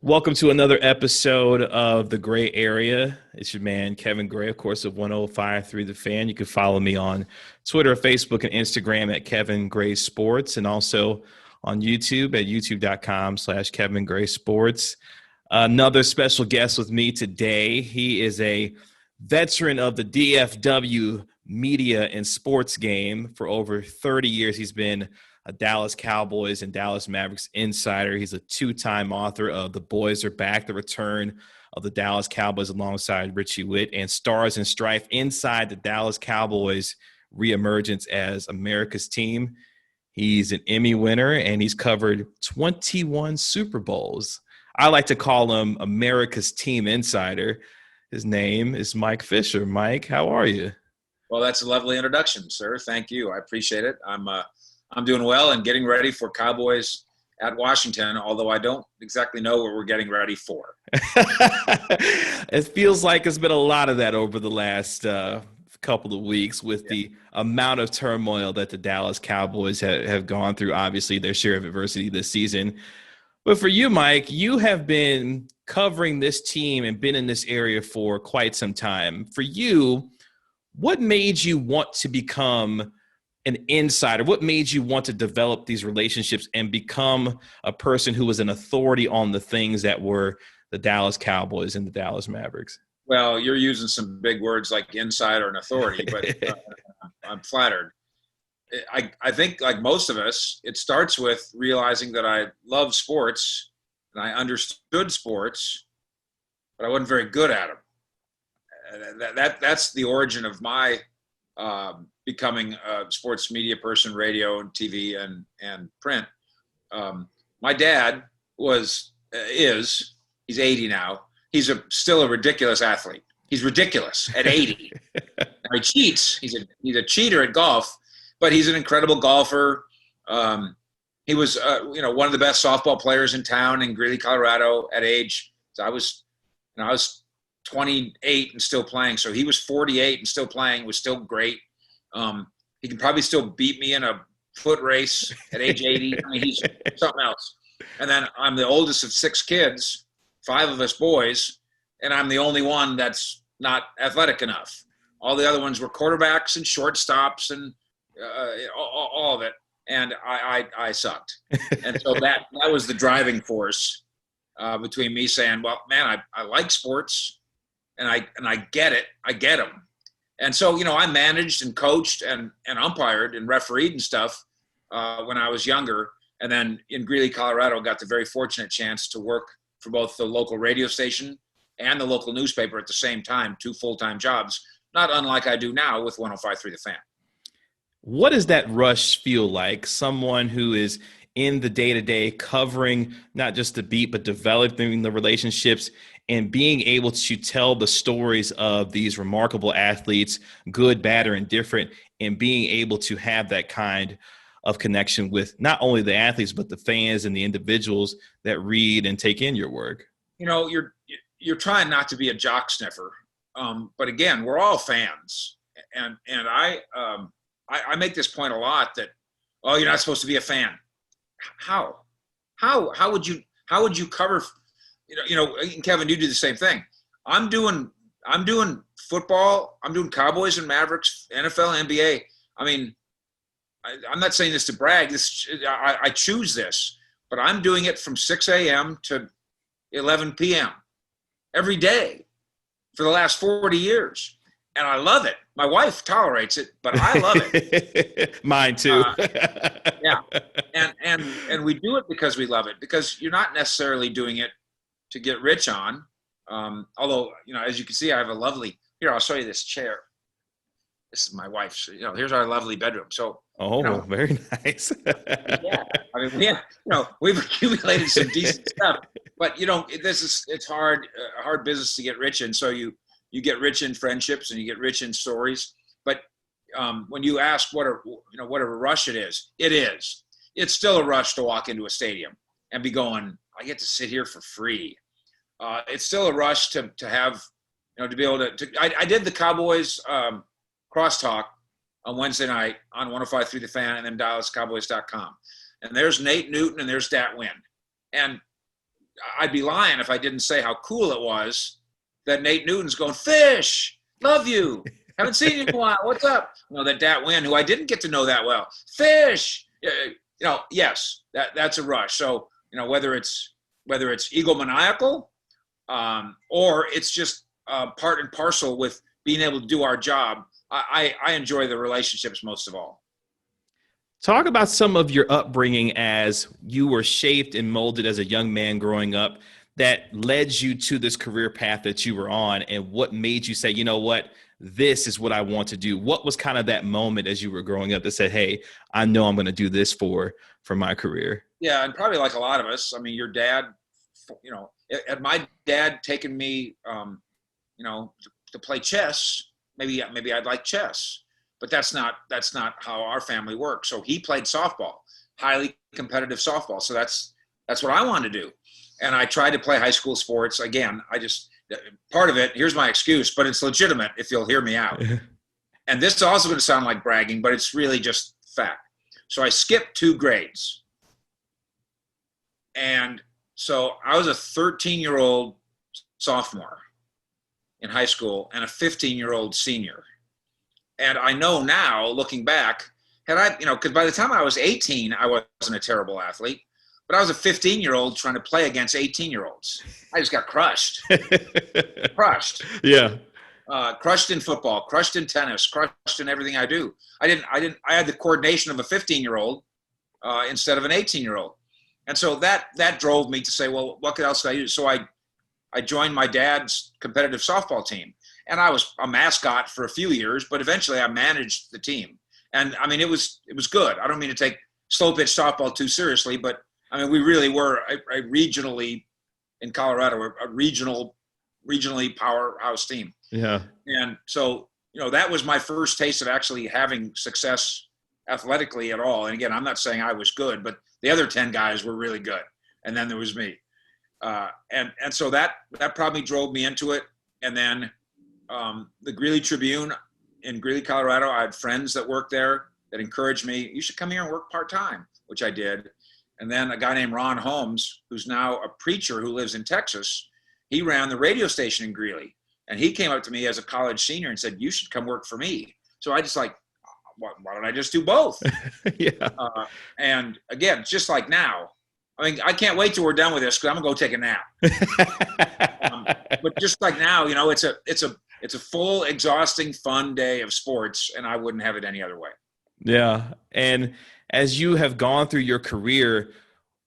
Welcome to another episode of The Gray Area. It's your man, Kevin Gray, of course, of 105.3 The Fan. You can follow me on Twitter, Facebook, and Instagram at Kevin Gray Sports, and also on YouTube at youtube.com/Kevin Gray Sports. Another special guest with me today. He is a veteran of the DFW media and sports game. For over 30 years, he's been a Dallas Cowboys and Dallas Mavericks insider. He's a two-time author of The Boys Are Back, The Return of the Dallas Cowboys alongside Richie Witt, and Stars and Strife Inside the Dallas Cowboys Reemergence as America's Team. He's an Emmy winner, and he's covered 21 Super Bowls. I like to call him America's Team Insider. His name is Mike Fisher. Mike, how are you? Well, that's a lovely introduction, sir. Thank you. I appreciate it. I'm doing well and getting ready for Cowboys at Washington, although I don't exactly know what we're getting ready for. It feels like there's been a lot of that over the last couple of weeks with the amount of turmoil that the Dallas Cowboys have gone through, obviously their share of adversity this season. But for you, Mike, you have been covering this team and been in this area for quite some time. For you, what made you want to become an insider? What made you want to develop these relationships and become a person who was an authority on the things that were the Dallas Cowboys and the Dallas Mavericks? Well, you're using some big words like insider and authority, but I'm flattered. I think, like most of us, it starts with realizing that I love sports and I understood sports, but I wasn't very good at them. That's the origin of my becoming a sports media person, radio and TV and print. My dad he's 80 now. He's still a ridiculous athlete. He's ridiculous at 80. Now he cheats. He's a cheater at golf, but he's an incredible golfer. He was one of the best softball players in town in Greeley, Colorado at age. So I was 28 and still playing. So he was 48 and still playing, was still great. He can probably still beat me in a foot race at age 80. I mean, he's something else. And then I'm the oldest of 6 kids, 5 of us boys, and I'm the only one that's not athletic enough. All the other ones were quarterbacks and shortstops and all of it. And I sucked. And so that was the driving force between me saying, well, man, I like sports and I get it. I get them. And so, I managed and coached and umpired and refereed and stuff when I was younger. And then in Greeley, Colorado, got the very fortunate chance to work for both the local radio station and the local newspaper at the same time, 2 full-time jobs, not unlike I do now with 105.3 The Fan. What does that rush feel like? Someone who is in the day-to-day covering not just the beat, but developing the relationships and being able to tell the stories of these remarkable athletes, good, bad, or indifferent, and being able to have that kind of connection with not only the athletes, but the fans and the individuals that read and take in your work? You're trying not to be a jock sniffer. But again, we're all fans. And I make this point a lot that, you're not supposed to be a fan. How would you cover, and Kevin, you do the same thing. I'm doing football. I'm doing Cowboys and Mavericks, NFL, NBA. I mean, I'm not saying this to brag. I choose this, but I'm doing it from 6 a.m. to 11 p.m. every day for the last 40 years. And I love it. My wife tolerates it, but I love it. Mine too. Yeah. And we do it because we love it, because you're not necessarily doing it to get rich on. Although, as you can see, I have a lovely, here, I'll show you this chair. This is my wife's, here's our lovely bedroom. So, very nice. Yeah. I mean, we've accumulated some decent stuff, but it's hard business to get rich in. So you get rich in friendships and you get rich in stories. But when you ask what a rush it is, it's still a rush to walk into a stadium and be going, I get to sit here for free. It's still a rush to have, to be able to I did the Cowboys crosstalk on Wednesday night on 105.3 The Fan and then DallasCowboys.com. And there's Nate Newton and there's Dat Wynn. And I'd be lying if I didn't say how cool it was that Nate Newton's going, Fish, love you. Haven't seen you in a while. What's up? That Dat Wynn, who I didn't get to know that well. Fish, yes, that's a rush. So, whether it's egomaniacal or it's just part and parcel with being able to do our job, I enjoy the relationships most of all. Talk about some of your upbringing as you were shaped and molded as a young man growing up that led you to this career path that you were on, and what made you say, you know what, this is what I want to do. What was kind of that moment as you were growing up that said, hey, I know I'm going to do this for my career? Yeah, and probably like a lot of us, I mean, your dad, had my dad taken me, to play chess, maybe I'd like chess, but that's not how our family works. So he played softball, highly competitive softball. So that's what I wanted to do. And I tried to play high school sports. Again, part of it, here's my excuse, but it's legitimate if you'll hear me out. And this is also going to sound like bragging, but it's really just fact. So I skipped 2 grades. And so I was a 13-year-old sophomore in high school and a 15-year-old senior. And I know now, looking back, because by the time I was 18, I wasn't a terrible athlete, but I was a 15-year-old trying to play against 18-year-olds. I just got crushed. Crushed. Yeah. Crushed in football, crushed in tennis, crushed in everything I do. I had the coordination of a 15-year-old instead of an 18-year-old. And so that drove me to say, well, what else could I do? So I joined my dad's competitive softball team, and I was a mascot for a few years, but eventually I managed the team. And I mean, it was good. I don't mean to take slow pitch softball too seriously, but I mean, we really were a regionally in Colorado, a regionally powerhouse team. Yeah. And so, that was my first taste of actually having success athletically at all. And again, I'm not saying I was good, but the other 10 guys were really good. And then there was me. And so that probably drove me into it. And then the Greeley Tribune in Greeley, Colorado, I had friends that worked there that encouraged me, you should come here and work part-time, which I did. And then a guy named Ron Holmes, who's now a preacher who lives in Texas, he ran the radio station in Greeley. And he came up to me as a college senior and said, you should come work for me. So I just why don't I just do both? Yeah. And again, just like now, I mean, I can't wait till we're done with this because I'm gonna go take a nap. But just like now, it's a full, exhausting, fun day of sports, and I wouldn't have it any other way. Yeah. And as you have gone through your career,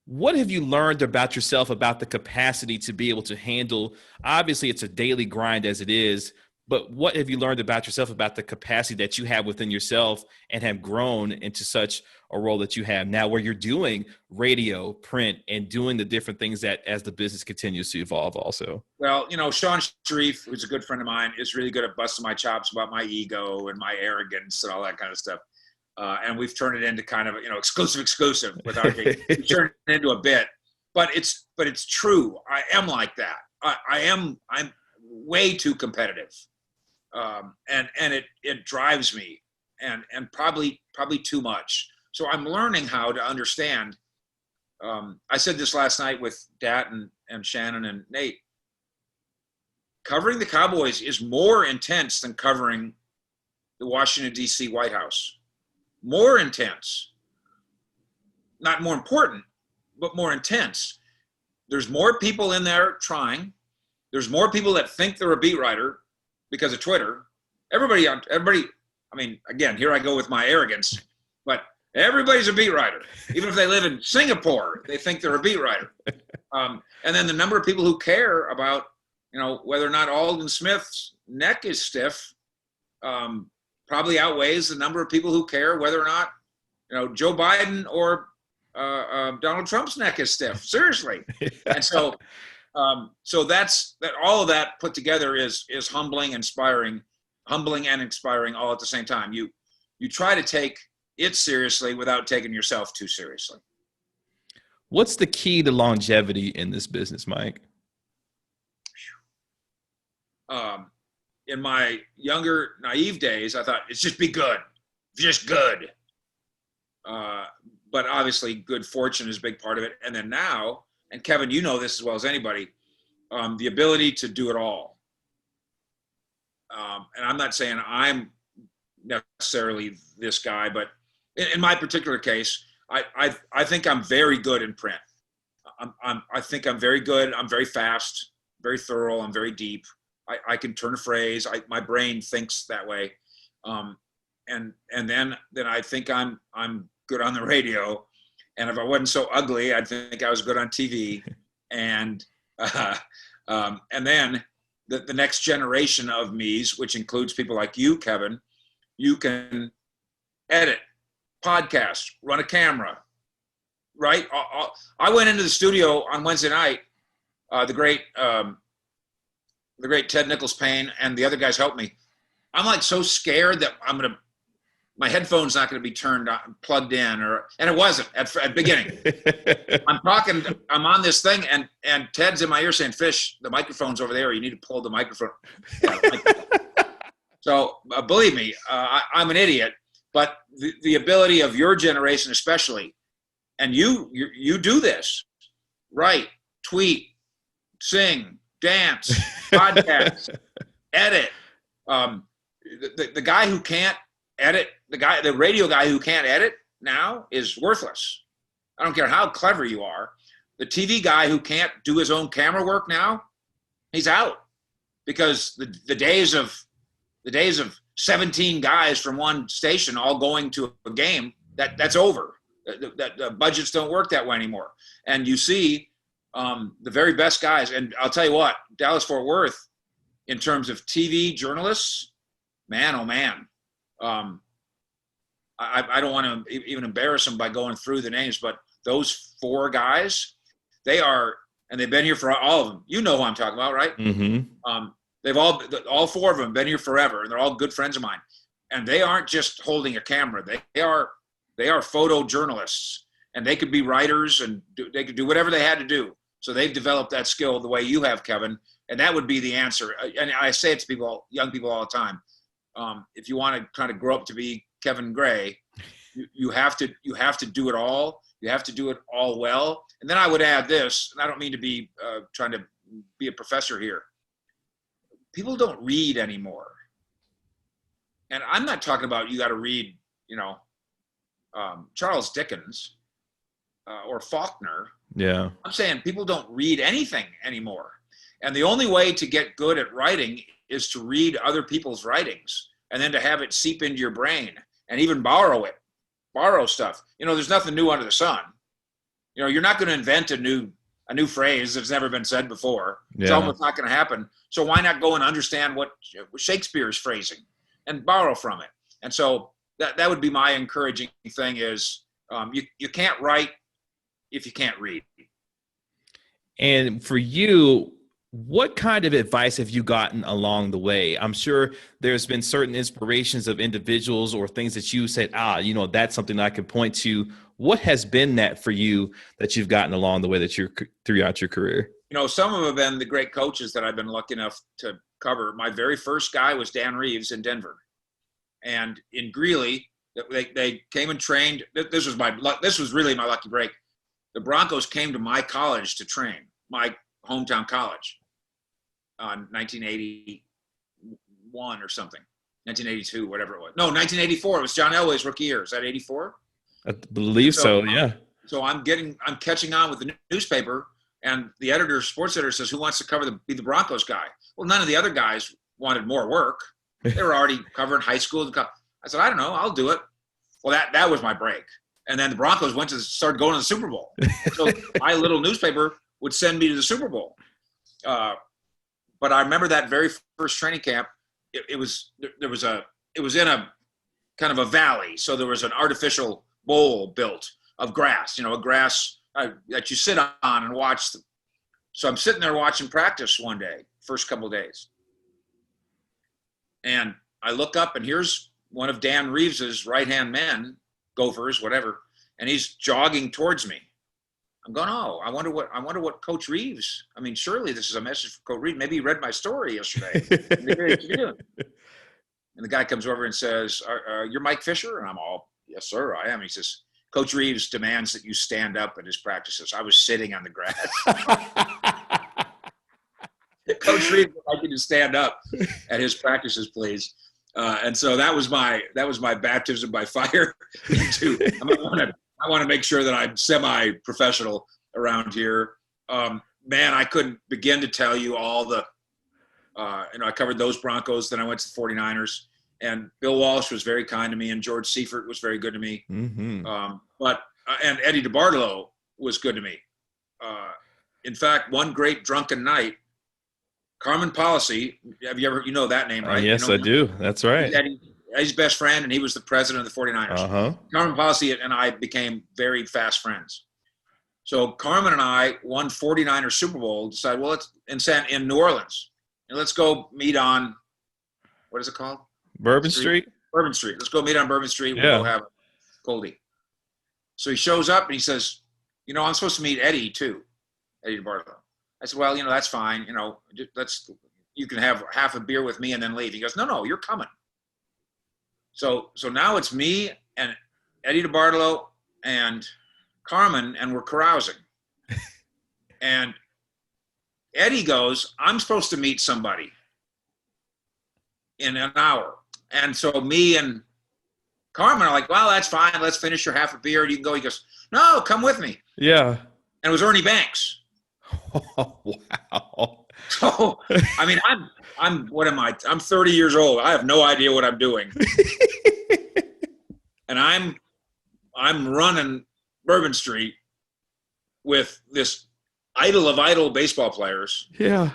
what have you learned about yourself, about the capacity to be able to handle, obviously it's a daily grind as it is, but what have you learned about yourself, about the capacity that you have within yourself and have grown into such a role that you have now, where you're doing radio, print, and doing the different things that as the business continues to evolve also? Well, Sean Sharif, who's a good friend of mine, is really good at busting my chops about my ego and my arrogance and all that kind of stuff. And we've turned it into kind of, exclusive with our game. We've turned it into a bit, but it's true. I am like that. I'm way too competitive. And it drives me and probably too much. So I'm learning how to understand. I said this last night with Dat and Shannon and Nate. Covering the Cowboys is more intense than covering the Washington, D.C. White House. More intense. Not more important, but more intense. There's more people in there trying. There's more people that think they're a beat writer because of Twitter. Everybody, I mean, again, here I go with my arrogance, but everybody's a beat writer. Even if they live in Singapore, they think they're a beat writer. And then the number of people who care about, whether or not Alden Smith's neck is stiff, probably outweighs the number of people who care whether or not, Joe Biden or Donald Trump's neck is stiff. Seriously. And so that's all of that put together is humbling and inspiring all at the same time. You try to take it seriously without taking yourself too seriously. What's the key to longevity in this business, Mike? In my younger, naive days, I thought it's just be good, just good. But obviously, good fortune is a big part of it. And then now, and Kevin, you know this as well as anybody, the ability to do it all. And I'm not saying I'm necessarily this guy, but in my particular case, I think I'm very good in print. I think I'm very good. I'm very fast, very thorough. I'm very deep. I can turn a phrase. My brain thinks that way. And then I think I'm good on the radio. And if I wasn't so ugly, I'd think I was good on TV. And then the next generation of me's, which includes people like you, Kevin, you can edit, podcast, run a camera, right? I went into the studio on Wednesday night. The great Ted Nichols Payne and the other guys helped me. I'm like so scared that my headphone's not going to be turned on, plugged in, and it wasn't at beginning. I'm on this thing, and Ted's in my ear saying, "Fish, the microphone's over there. You need to pull the microphone." So believe me, I'm an idiot, but the ability of your generation, especially, and you do this, write, tweet, sing, dance, podcast, edit. The guy who can't edit, the radio guy who can't edit now is worthless. I don't care how clever you are. The TV guy who can't do his own camera work now, he's out, because the days of 17 guys from one station all going to a game, that's over. The budgets don't work that way anymore. And you see the very best guys, and I'll tell you what, Dallas-Fort Worth, in terms of TV journalists, man, oh man. I don't want to even embarrass them by going through the names, but those 4 guys, they've been here for all of them. You know who I'm talking about, right? Mm-hmm. They've all 4 of them been here forever, and they're all good friends of mine. And they aren't just holding a camera. They are photojournalists, and they could be writers, and they could do whatever they had to do. So they've developed that skill the way you have, Kevin. And that would be the answer. And I say it to people, young people all the time. If you want to kind of grow up to be Kevin Gray, you have to do it all. You have to do it all well. And then I would add this, and I don't mean to be trying to be a professor here. People don't read anymore. And I'm not talking about you got to read, Charles Dickens or Faulkner. Yeah. I'm saying people don't read anything anymore. And the only way to get good at writing is to read other people's writings and then to have it seep into your brain and even borrow stuff. There's nothing new under the sun. You're not going to invent a new phrase that's never been said before. Yeah. It's almost not going to happen. So why not go and understand what Shakespeare's phrasing and borrow from it? And so that would be my encouraging thing is you can't write if you can't read. And for you, what kind of advice have you gotten along the way? I'm sure there's been certain inspirations of individuals or things that you said, that's something I can point to. What has been that for you that you've gotten along the way throughout your career? Some of them have been the great coaches that I've been lucky enough to cover. My very first guy was Dan Reeves in Denver. And in Greeley, they came and trained. This was really my lucky break. The Broncos came to my college to train, my hometown college. 1981 or something, 1982, whatever it was. No, 1984. It was John Elway's rookie year. Is that 84? I believe so. Yeah. So I'm catching on with the newspaper, and the sports editor says, "Who wants to be the Broncos guy?" Well, none of the other guys wanted more work. They were already covering high school. I said, "I don't know. I'll do it." Well, that was my break. And then the Broncos started going to the Super Bowl. So my little newspaper would send me to the Super Bowl. But I remember that very first training camp. It was in a kind of a valley, so there was an artificial bowl built of grass. A grass that you sit on and watch. So I'm sitting there watching practice one day, first couple of days, and I look up, and here's one of Dan Reeves's right-hand men, Gophers, whatever, and he's jogging towards me. I'm going, I wonder what Coach Reeves. I mean, surely this is a message for Coach Reeves. Maybe he read my story yesterday. And the guy comes over and says, "You're Mike Fisher?" And I'm all, "Yes, sir, I am." He says, Coach Reeves demands that you stand up at his practices. I was sitting on the grass. Coach Reeves would like you to stand up at his practices, please. And so that was my baptism by fire. I want to make sure that I'm semi-professional around here. Man, I couldn't begin to tell you all the. I covered those Broncos. Then I went to the 49ers, and Bill Walsh was very kind to me, and George Seifert was very good to me. Mm-hmm. And Eddie DeBartolo was good to me. In fact, one great drunken night, Carmen Policy. Have you ever, that name, right? Yes, I do. That's right. Eddie's best friend, and he was the president of the 49ers. Uh-huh. Carmen Policy and I became very fast friends. So Carmen and I won 49ers Super Bowl, decided, well, let's in New Orleans, and let's go meet on, what is it called? Bourbon Street? Bourbon Street. Let's go meet on Bourbon Street. We'll go have a coldie. So he shows up and he says, I'm supposed to meet Eddie too, Eddie DeBartolo. I said, well, that's fine. You can have half a beer with me and then leave. He goes, no, you're coming. So now it's me and Eddie DeBartolo and Carmen, and we're carousing. And Eddie goes, I'm supposed to meet somebody in an hour. And so me and Carmen are like, well, that's fine. Let's finish your half a beer. You can go. He goes, no, come with me. Yeah. And it was Ernie Banks. Oh, wow. So, I mean, what am I? I'm 30 years old. I have no idea what I'm doing. And I'm running Bourbon Street with this idol of idol baseball players. Yeah.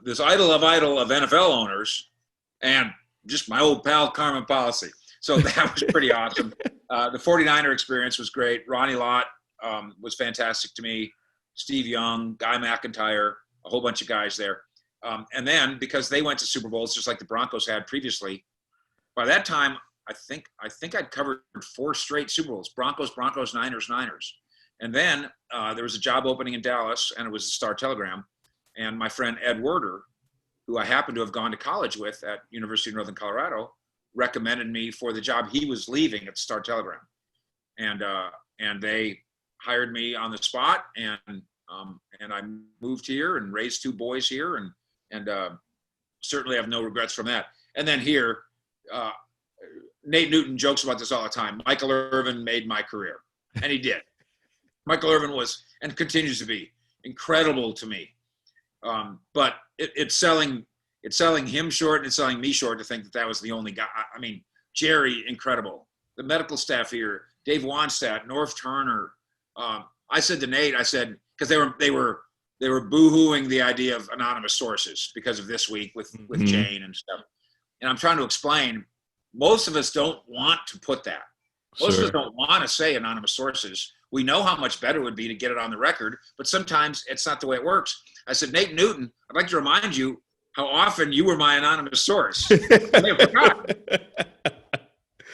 This idol of NFL owners, and just my old pal Carmen Policy. So that was pretty awesome. The 49er experience was great. Ronnie Lott was fantastic to me. Steve Young, Guy McIntyre, a whole bunch of guys there. And then because they went to Super Bowls just like the Broncos had previously, by that time I think I'd covered 4 straight Super Bowls: Broncos, Niners. And then there was a job opening in Dallas, and it was the Star-Telegram. And my friend Ed Werder, who I happened to have gone to college with at University of Northern Colorado, recommended me for the job he was leaving at the Star-Telegram. And they hired me on the spot, and I moved here and raised 2 boys here, and certainly have no regrets from that. And then here, Nate Newton jokes about this all the time. Michael Irvin made my career, and he did. Michael Irvin was, and continues to be, incredible to me. But it's selling him short, and it's selling me short to think that was the only guy. I mean, Jerry, incredible. The medical staff here, Dave Wanstadt, North Turner. I said to Nate, because they were boo-hooing the idea of anonymous sources because of This Week with Mm-hmm. Jane and stuff. And I'm trying to explain, most of us don't want to put that. Most of us don't want to say anonymous sources. We know how much better it would be to get it on the record, but sometimes it's not the way it works. I said, Nate Newton, I'd like to remind you how often you were my anonymous source. I may have forgotten.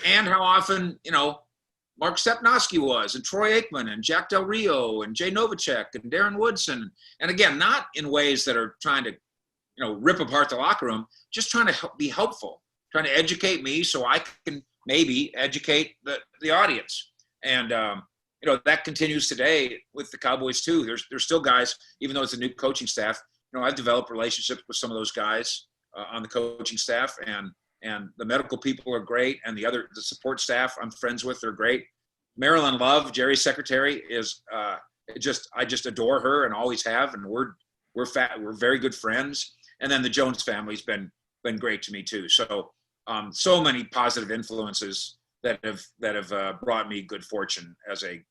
And how often, Mark Stepnoski was, and Troy Aikman, and Jack Del Rio, and Jay Novacek, and Darren Woodson. And again, not in ways that are trying to, rip apart the locker room, just trying to be helpful, trying to educate me so I can maybe educate the audience. And, that continues today with the Cowboys too. There's still guys, even though it's a new coaching staff, I've developed relationships with some of those guys on the coaching staff, and the medical people are great, and the support staff I'm friends with are great. Marilyn Love, Jerry's secretary, is I just adore her and always have, and we're very good friends. And then the Jones family's been great to me too. So so many positive influences that have brought me good fortune as a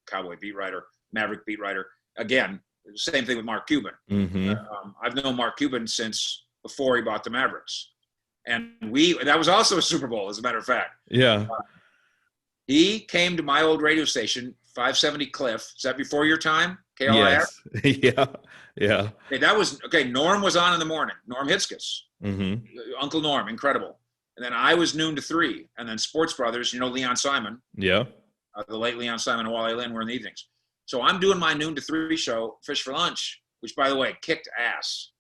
Cowboy beat writer, Maverick beat writer. Again, same thing with Mark Cuban. Mm-hmm. I've known Mark Cuban since before he bought the Mavericks. And that was also a Super Bowl, as a matter of fact. Yeah. He came to my old radio station, 570 Cliff. Is that before your time? KLIF? Yes. Yeah. Okay, Norm was on in the morning. Norm Hitzkes. Mm-hmm. Uncle Norm, incredible. And then I was noon to 3. And then Sports Brothers, Leon Simon. Yeah. The late Leon Simon and Wally Lynn were in the evenings. So I'm doing my noon to 3 show, Fish for Lunch, which, by the way, kicked ass.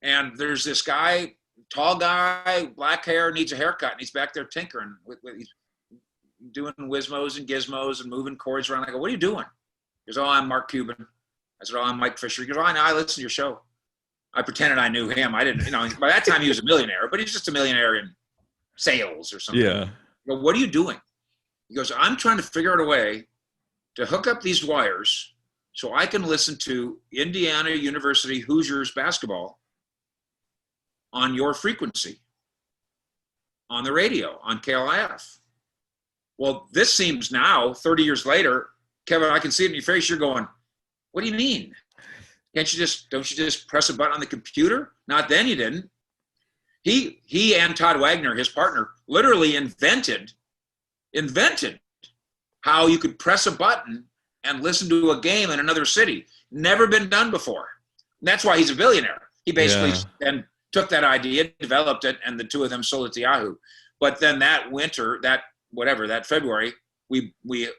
And there's this guy, tall guy, black hair, needs a haircut, and he's back there tinkering. He's doing Wizmos and Gizmos and moving chords around. I go, what are you doing? He goes, oh, I'm Mark Cuban. I said, oh, I'm Mike Fisher. He goes, oh, I know. I listen to your show. I pretended I knew him. I didn't, by that time he was a millionaire, but he's just a millionaire in sales or something. Yeah. I go, what are you doing? He goes, I'm trying to figure out a way to hook up these wires so I can listen to Indiana University Hoosiers basketball on your frequency, on the radio, on KLIF. Well, this seems now, 30 years later, Kevin, I can see it in your face. You're going, what do you mean? Don't you just press a button on the computer? Not then, you didn't. He and Todd Wagner, his partner, literally invented how you could press a button and listen to a game in another city. Never been done before. And that's why he's a billionaire. He basically then took that idea, developed it, and the two of them sold it to Yahoo. But then that winter, that February, we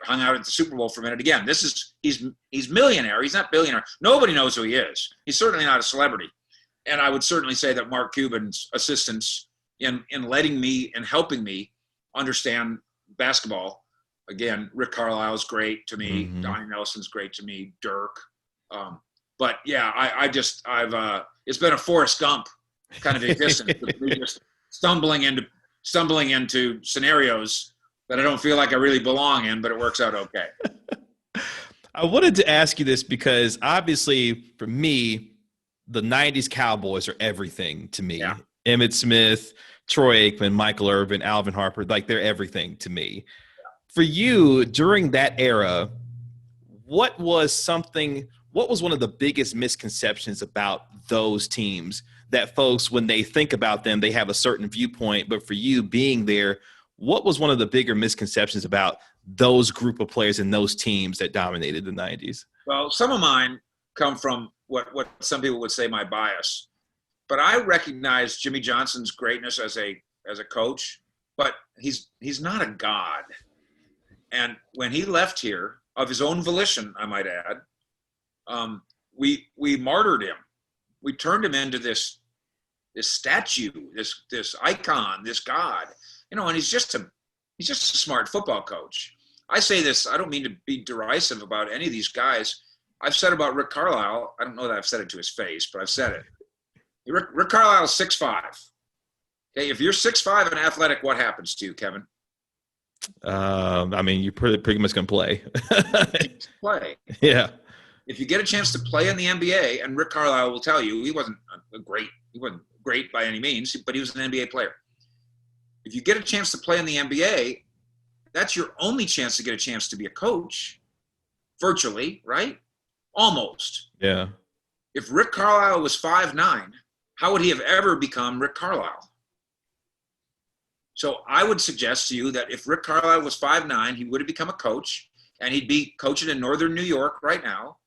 hung out at the Super Bowl for a minute again. He's millionaire. He's not billionaire. Nobody knows who he is. He's certainly not a celebrity. And I would certainly say that Mark Cuban's assistance in letting me and helping me understand basketball. Again, Rick Carlisle's great to me. Mm-hmm. Donnie Nelson's great to me. Dirk. But yeah, I've it's been a Forrest Gump kind of existence. Just stumbling into scenarios that I don't feel like I really belong in, but it works out okay. I wanted to ask you this because obviously for me, the 90s Cowboys are everything to me. Yeah. Emmitt Smith, Troy Aikman, Michael Irvin, Alvin Harper, like they're everything to me. Yeah. For you, during that era, what was one of the biggest misconceptions about those teams that folks, when they think about them, they have a certain viewpoint, but for you being there, what was one of the bigger misconceptions about those group of players and those teams that dominated the 90s? Well, some of mine come from what some people would say my bias, but I recognize Jimmy Johnson's greatness as a coach, but he's not a god. And when he left here, of his own volition, I might add, we martyred him. We turned him into this statue, this icon, this god. And he's just a smart football coach. I say this, I don't mean to be derisive about any of these guys. I've said about Rick Carlisle, I don't know that I've said it to his face, but I've said it. Rick Carlisle is 6'5". Okay, if you're 6'5" and athletic, what happens to you, Kevin? You're pretty much going to play. Play. Yeah. If you get a chance to play in the NBA, and Rick Carlisle will tell you, he wasn't great by any means, but he was an NBA player. If you get a chance to play in the NBA, that's your only chance to get a chance to be a coach, virtually, right? Almost. Yeah. If Rick Carlisle was 5'9", how would he have ever become Rick Carlisle? So I would suggest to you that if Rick Carlisle was 5'9", he would have become a coach, and he'd be coaching in northern New York right now,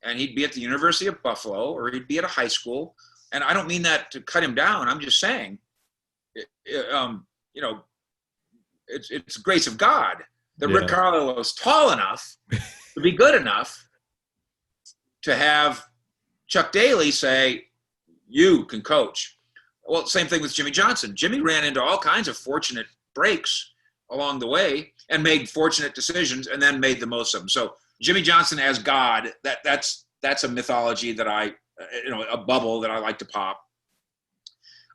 and he'd be at the University of Buffalo, or he'd be at a high school. And I don't mean that to cut him down. I'm just saying, it's the grace of God that Rick Carlisle was tall enough to be good enough to have Chuck Daly say, you can coach. Well, same thing with Jimmy Johnson. Jimmy ran into all kinds of fortunate breaks along the way and made fortunate decisions and then made the most of them. So Jimmy Johnson as God, that's a mythology that a bubble that I like to pop.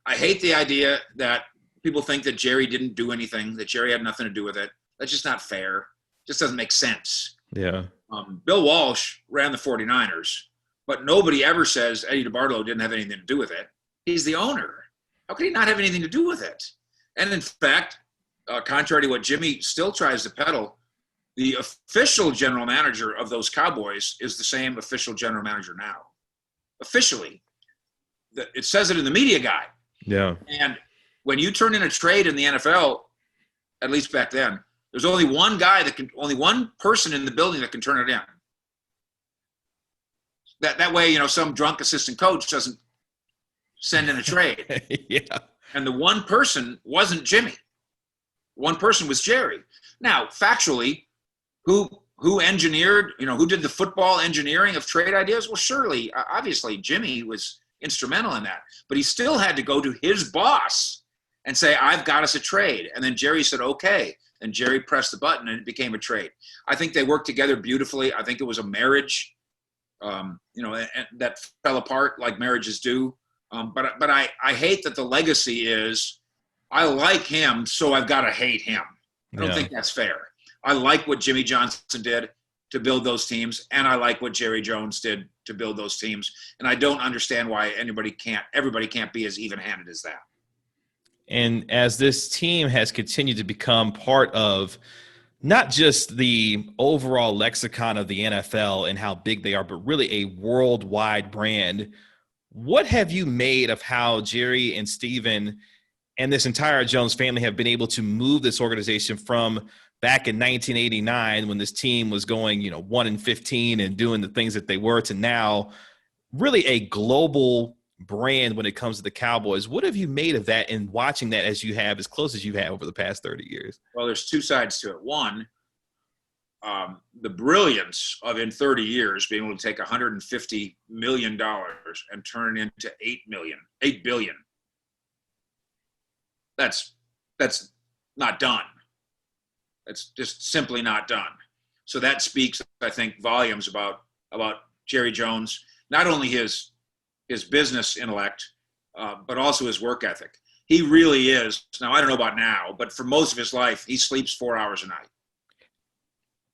I hate the idea that people think that Jerry didn't do anything, that Jerry had nothing to do with it. That's just not fair. It just doesn't make sense. Yeah. Bill Walsh ran the 49ers, but nobody ever says Eddie DeBartolo didn't have anything to do with it. He's the owner. How could he not have anything to do with it? And in fact, contrary to what Jimmy still tries to peddle, the official general manager of those Cowboys is the same official general manager now. Officially. It says it in the media guide. Yeah. And when you turn in a trade in the NFL, at least back then, there's only one person in the building that can turn it in. That way, some drunk assistant coach doesn't send in a trade. Yeah. And the one person wasn't Jimmy. One person was Jerry. Now, factually, who engineered, who did the football engineering of trade ideas? Well, surely, obviously, Jimmy was instrumental in that. But he still had to go to his boss and say, I've got us a trade. And then Jerry said, okay. and Jerry pressed the button and it became a trade. I think they worked together beautifully. I think it was a marriage, that fell apart like marriages do. But I hate that the legacy is I like him, so I've got to hate him. I don't think that's fair. I like what Jimmy Johnson did to build those teams, and I like what Jerry Jones did to build those teams. And I don't understand why everybody can't be as even-handed as that. And as this team has continued to become part of not just the overall lexicon of the NFL and how big they are, but really a worldwide brand, what have you made of how Jerry and Steven and this entire Jones family have been able to move this organization from back in 1989 when this team was going, 1-15 and doing the things that they were, to now really a global brand when it comes to the Cowboys? What have you made of that and watching that as you have, as close as you've had over the past 30 years? Well, there's two sides to it. One, the brilliance of in 30 years being able to take $150 million and turn it into $8 billion. That's not done. That's just simply not done. So that speaks, I think, volumes about Jerry Jones, not only his business intellect, but also his work ethic. He really is. Now, I don't know about now, but for most of his life, he sleeps 4 hours a night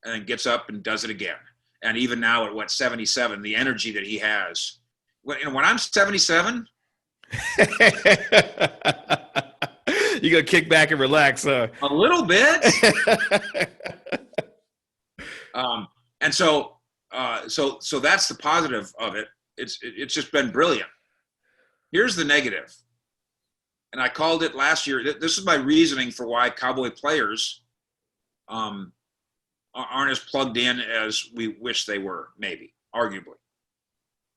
and then gets up and does it again. And even now at 77, the energy that he has. When I'm 77, you gonna kick back and relax, huh? A little bit. And so that's the positive of it. It's just been brilliant. Here's the negative. And I called it last year. This is my reasoning for why Cowboy players aren't as plugged in as we wish they were, maybe, arguably.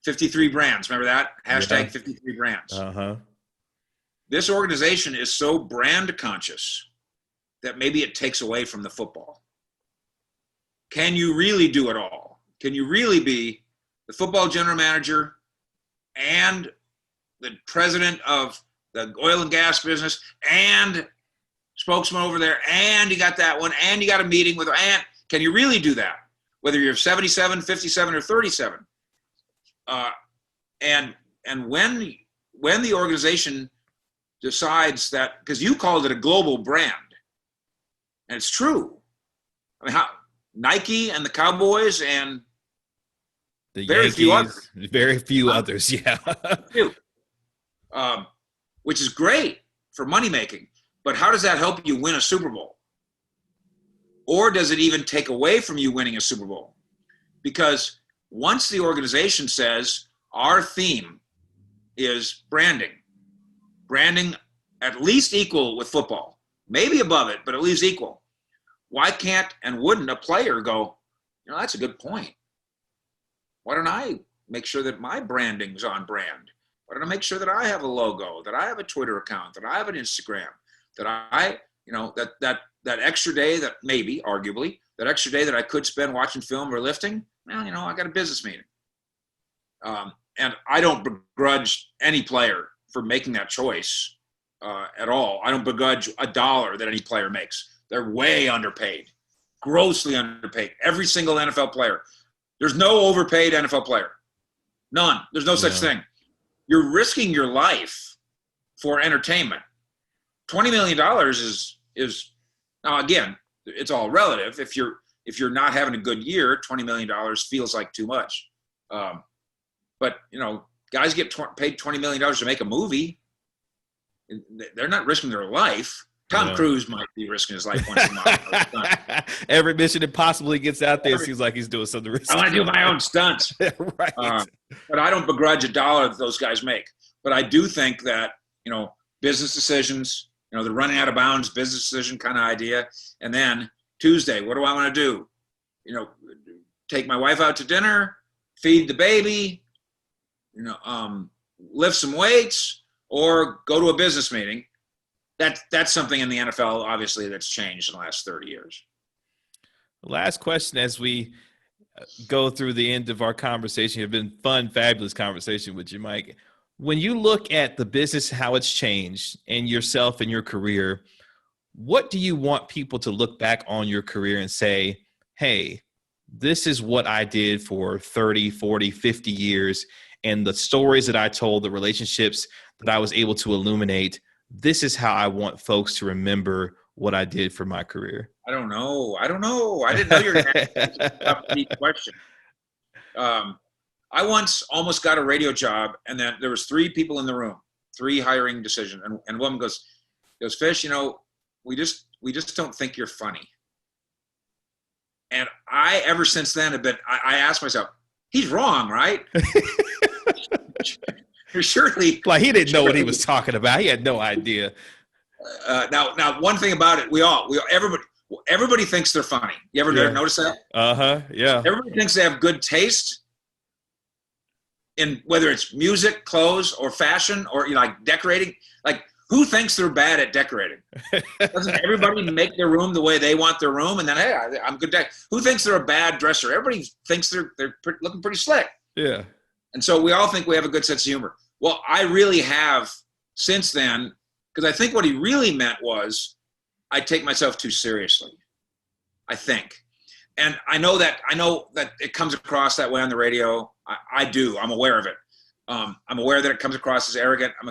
53 brands. Remember that? Hashtag 53 brands. Uh-huh. This organization is so brand conscious that maybe it takes away from the football. Can you really do it all? Can you really be the football general manager and the president of the oil and gas business and spokesman over there, and you got that one, and you got a meeting with, and can you really do that? Whether you're 77, 57, or 37. And when the organization decides that, because you called it a global brand, and it's true. I mean, Nike and the Cowboys and the very Yankees, few others. Very few others, yeah. Which is great for money making, but how does that help you win a Super Bowl? Or does it even take away from you winning a Super Bowl? Because once the organization says our theme is branding at least equal with football, maybe above it, but at least equal. Why can't and wouldn't a player go, that's a good point. Why don't I make sure that my branding's on brand? Why don't I make sure that I have a logo, that I have a Twitter account, that I have an Instagram, that I, that extra day that maybe, arguably, that extra day that I could spend watching film or lifting, well, I got a business meeting. And I don't begrudge any player for making that choice at all. I don't begrudge a dollar that any player makes. They're way underpaid, grossly underpaid. Every single NFL player. There's no overpaid NFL player. None. There's no such thing. You're risking your life for entertainment. $20 million is now, again, it's all relative. If you're not having a good year, $20 million feels like too much. But guys get paid $20 million to make a movie. They're not risking their life. Tom Cruise might be risking his life once in a while. Every Mission Impossible he gets out there, it seems like he's doing something risky. I want to do my own stunts. Right. But I don't begrudge a dollar that those guys make. But I do think that, business decisions, the running out of bounds business decision kind of idea. And then Tuesday, what do I want to do? Take my wife out to dinner, feed the baby, lift some weights, or go to a business meeting. That's something in the NFL, obviously, that's changed in the last 30 years. Last question as we go through the end of our conversation. It's been fun, fabulous conversation with you, Mike. When you look at the business, how it's changed, and yourself and your career, what do you want people to look back on your career and say, hey, this is what I did for 30, 40, 50 years. And the stories that I told, the relationships that I was able to illuminate, this is how I want folks to remember what I did for my career. I don't know. I didn't know you were going to ask a tough, deep question. I once almost got a radio job, and then there was 3 people in the room, 3 hiring decisions, and one goes, Fish, you know, we just don't think you're funny. And I, ever since then, I asked myself, he's wrong, right? Surely. Like, he didn't know what he was talking about. He had no idea. Now, one thing about it, everybody thinks they're funny. You ever notice that? Yeah. Everybody thinks they have good taste in whether it's music, clothes, or fashion, or like decorating. Like, who thinks they're bad at decorating? Doesn't everybody make their room the way they want their room? And then, hey, I'm good. Who thinks they're a bad dresser? Everybody thinks they're looking pretty slick. Yeah. And so we all think we have a good sense of humor. Well, I really have since then, because I think what he really meant was I take myself too seriously, I think. And I know that it comes across that way on the radio. I do. I'm aware of it. I'm aware that it comes across as arrogant. I'm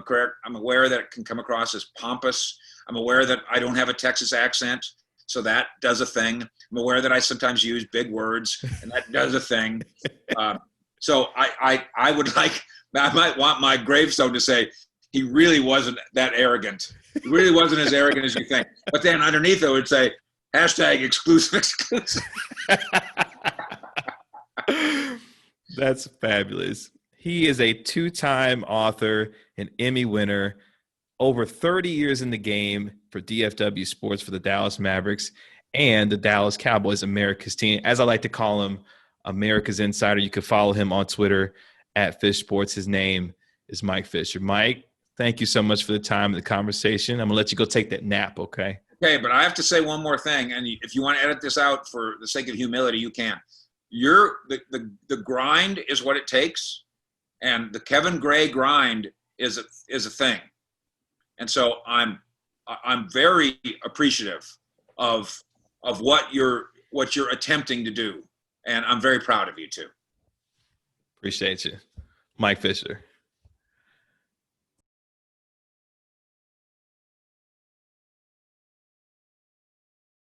aware that it can come across as pompous. I'm aware that I don't have a Texas accent, so that does a thing. I'm aware that I sometimes use big words, and that does a thing. So I might want my gravestone to say, he really wasn't that arrogant. He really wasn't as arrogant as you think. But then underneath it would say, #exclusive. That's fabulous. He is a 2-time author, an Emmy winner, over 30 years in the game for DFW Sports for the Dallas Mavericks and the Dallas Cowboys, America's team. As I like to call him, America's Insider. You can follow him on Twitter at Fish Sports. His name is Mike Fisher. Mike, thank you so much for the time and the conversation. I'm going to let you go take that nap, okay? Okay, but I have to say one more thing, and if you want to edit this out for the sake of humility, you can. The grind is what it takes, and the Kevin Gray grind is a thing. And so I'm very appreciative of what you're attempting to do, and I'm very proud of you too. Appreciate you. Mike Fisher.